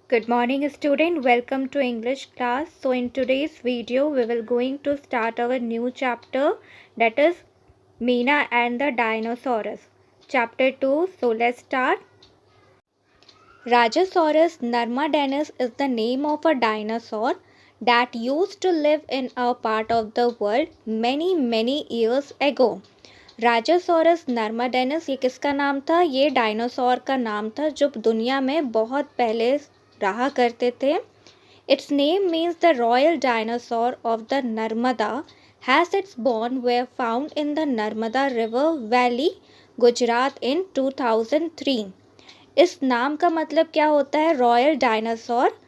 Good morning student, welcome to English class. So in today's video we will going to start our new chapter, that is Meena and the Dinosaurs. Chapter 2. So let's start. Rajasaurus narmadanus is the name of a dinosaur that used to live in a part of the world many years ago. Rajasaurus narmadensis ये किसका नाम था? ये dinosaur का नाम था जो दुनिया में बहुत पहले रहा करते थे. Its name means the royal dinosaur of the Narmada has its बॉर्न were found in the Narmada river valley Gujarat in 2003. इस नाम का मतलब क्या होता है? रॉयल डायनासोर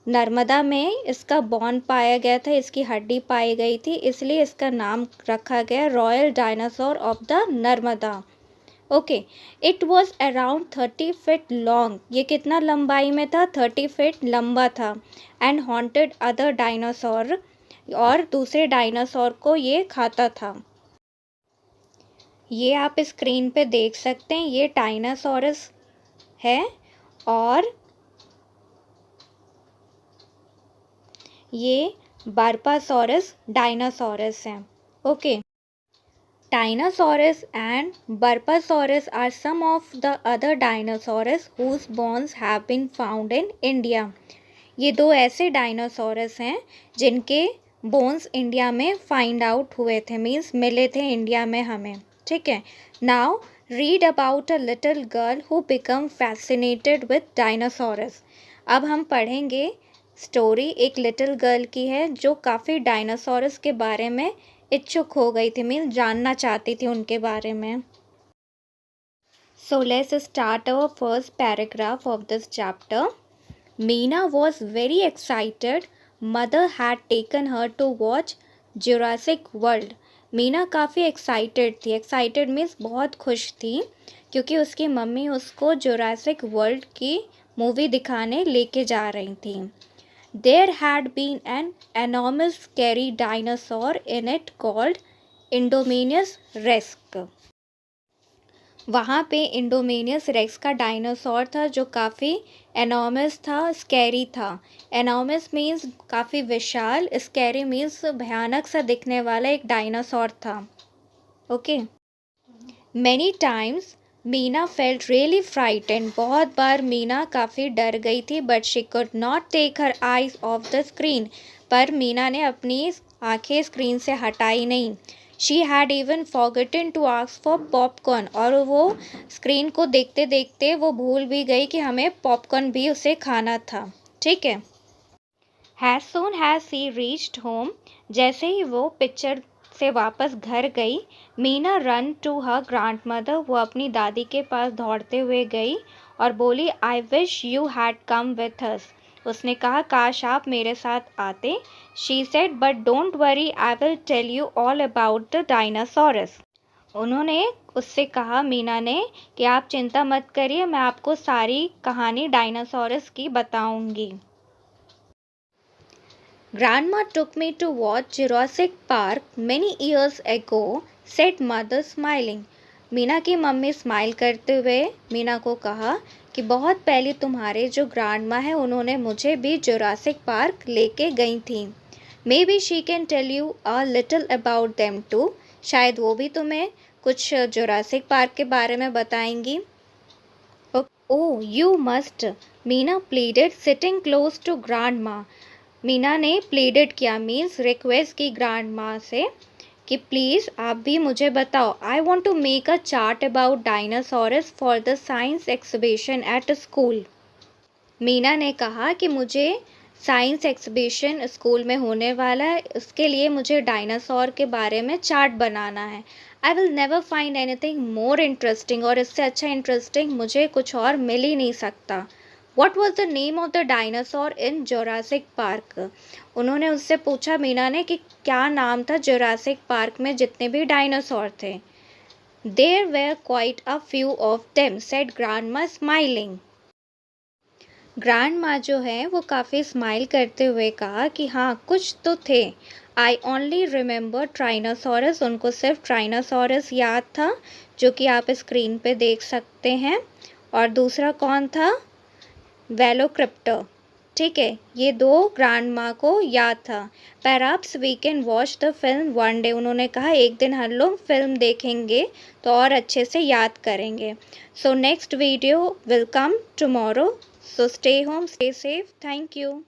नर्मदा में इसका बॉन पाया गया था, इसकी हड्डी पाई गई थी, इसलिए इसका नाम रखा गया royal dinosaur of the Narmada. Okay, it was around 30 feet long. ये कितना लंबाई में था? 30 फीट लंबा था. एंड हॉन्टेड अदर डायनासोर, और दूसरे डायनासोर को ये खाता था. ये आप स्क्रीन पे देख सकते हैं, ये टाइनासोरस है और ये बर्पासोरस डायनासोरस हैं. Okay, Titanosaurus and Barapasaurus are some of the other dinosaurs whose bones have been found in India. ये दो ऐसे डायनासोरस हैं जिनके बोन्स इंडिया में फाइंड आउट हुए थे, मीन्स मिले थे इंडिया में हमें. ठीक है. Now read about a little girl who become fascinated with dinosaurs. अब हम पढ़ेंगे स्टोरी एक लिटिल गर्ल की है जो काफ़ी डायनासोरस के बारे में इच्छुक हो गई थी, मीन्स जानना चाहती थी उनके बारे में. So let's start our first paragraph of this chapter. Meena was very excited. Mother had taken her to watch Jurassic World. Meena काफ़ी एक्साइटेड थी. एक्साइटेड मीन्स बहुत खुश थी, क्योंकि उसकी मम्मी उसको जुरासिक वर्ल्ड की मूवी दिखाने लेके जा रही थी. There had been an enormous scary dinosaur in it called Indominus Rex. वहाँ पे इंडोमिनियस रेक्स का डायनासोर था जो काफ़ी एनॉर्मस था, स्कैरी था. एनॉर्मस मीन्स काफ़ी विशाल, स्कैरी मीन्स भयानक सा दिखने वाला एक डायनासोर था. Okay. Many times Meena felt really frightened. बहुत बार मीना काफ़ी डर गई थी. But she could not take her eyes off the screen. पर मीना ने अपनी आंखें स्क्रीन से हटाई नहीं. She had even forgotten to ask for popcorn. और वो स्क्रीन को देखते देखते वो भूल भी गई कि हमें पॉपकॉर्न भी उसे खाना था. ठीक है. As soon as she reached home. जैसे ही वो पिक्चर से वापस घर गई, Meena run to her grandmother. वो अपनी दादी के पास दौड़ते हुए गई और बोली, I wish you had come with us. उसने कहा, काश आप मेरे साथ आते. She said, but don't worry, I will tell you all about the dinosaurs. उन्होंने उससे कहा, मीना ने, कि आप चिंता मत करिए, मैं आपको सारी कहानी डायनासोरस की बताऊंगी. Grandma took me to watch Jurassic Park many years ago, said mother smiling. Meena की मम्मी स्माइल करते हुए मीना को कहा कि बहुत पहले तुम्हारे जो ग्रैंडमा है उन्होंने मुझे भी जुरासिक पार्क लेके गई थी. Maybe she can tell you a little about them too. शायद वो भी तुम्हें कुछ जुरासिक पार्क के बारे में बताएंगी. Oh you must, Meena pleaded, sitting close to grandma. Meena ने प्लीडेड किया, मीन्स रिक्वेस्ट की ग्रैंड माँ से कि प्लीज़ आप भी मुझे बताओ. I want to make a chart about dinosaurs for the science exhibition at school. Meena ने कहा कि मुझे साइंस एग्जिबिशन स्कूल में होने वाला है, उसके लिए मुझे डायनासोर के बारे में चार्ट बनाना है. I will never find anything more interesting. और इससे अच्छा इंटरेस्टिंग मुझे कुछ और मिल ही नहीं सकता. What was the name of the dinosaur in Jurassic Park? उन्होंने उससे पूछा मीना ने कि क्या नाम था जुरासिक पार्क में जितने भी डायनासोर थे. There were quite a few of them, said Grandma smiling. Grandma जो है वो काफ़ी स्माइल करते हुए कहा कि हाँ कुछ तो थे. I only remember Titanosaurus. उनको सिर्फ ट्राइनासोरस याद था, जो कि आप स्क्रीन पे देख सकते हैं. और दूसरा कौन था? वेलोक्रिप्टर. ठीक है, ये 2 ग्रैंड माँ को याद था। Perhaps we can watch the film one day, उन्होंने कहा एक दिन हम लोग फिल्म देखेंगे तो और अच्छे से याद करेंगे। So next video will come tomorrow, so stay home, stay safe, thank you.